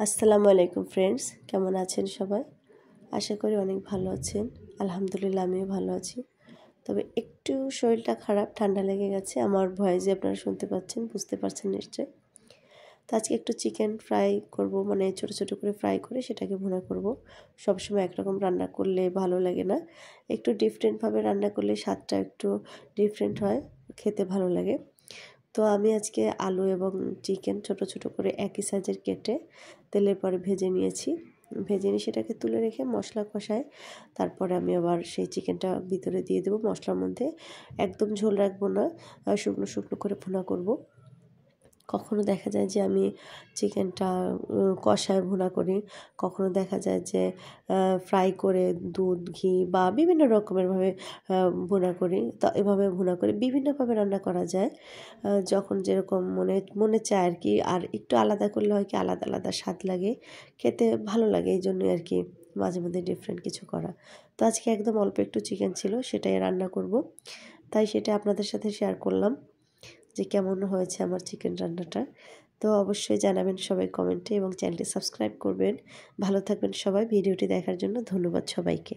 আসসালামু আলাইকুম ফ্রেন্ডস, কেমন আছেন সবাই? আশা করি অনেক ভালো আছেন। আলহামদুলিল্লাহ আমিও ভালো আছি। তবে একটু শরীরটা খারাপ, ঠান্ডা লেগে গেছে। আমার ভয়েসে আপনারা শুনতে পাচ্ছেন, বুঝতে পারছেন নিশ্চয়ই। তো আজকে একটু চিকেন ফ্রাই করব, মানে ছোটো ছোটো করে ফ্রাই করে সেটাকে ভুনা করব। সবসময় একরকম রান্না করলে ভালো লাগে না, একটু ডিফারেন্টভাবে রান্না করলে স্বাদটা একটু ডিফারেন্ট হয়, খেতে ভালো লাগে। তো আমি আজকে আলু এবং চিকেন ছোট ছোট করে একই সাইজের কেটে তেলের পরে ভেজে নিয়েছি। ভেজে নিয়ে সেটাকে তুলে রেখে মশলা কষায় তারপরে আমি আবার সেই চিকেনটা ভিতরে দিয়ে দেবো মশলার মধ্যে। একদম ঝোল রাখবো না, শুকনো শুকনো করে ভুনা করব। কখনো দেখা যায় যে আমি চিকেনটা কষায় ভুনা করি, কখনো দেখা যায় যে ফ্রাই করে দুধ ঘি বা বিভিন্ন রকমেরভাবে ভুনা করি। তো এভাবে ভুনা করে বিভিন্নভাবে রান্না করা যায়, যখন যেরকম মনে চায় আর কি। আর একটু আলাদা করলে হয় কি, আলাদা আলাদা স্বাদ লাগে, খেতে ভালো লাগে। এই জন্যই আর কি মাঝে মধ্যে ডিফারেন্ট কিছু করা। তো আজকে একদম অল্প একটু চিকেন ছিল, সেটাই রান্না করব, তাই সেটা আপনাদের সাথে শেয়ার করলাম যে কেমন হয়েছে আমার চিকেন রান্নাটা। তো অবশ্যই জানাবেন সবাই কমেন্টে এবং চ্যানেলটি সাবস্ক্রাইব করবেন। ভালো থাকবেন সবাই। ভিডিওটি দেখার জন্য ধন্যবাদ সবাইকে।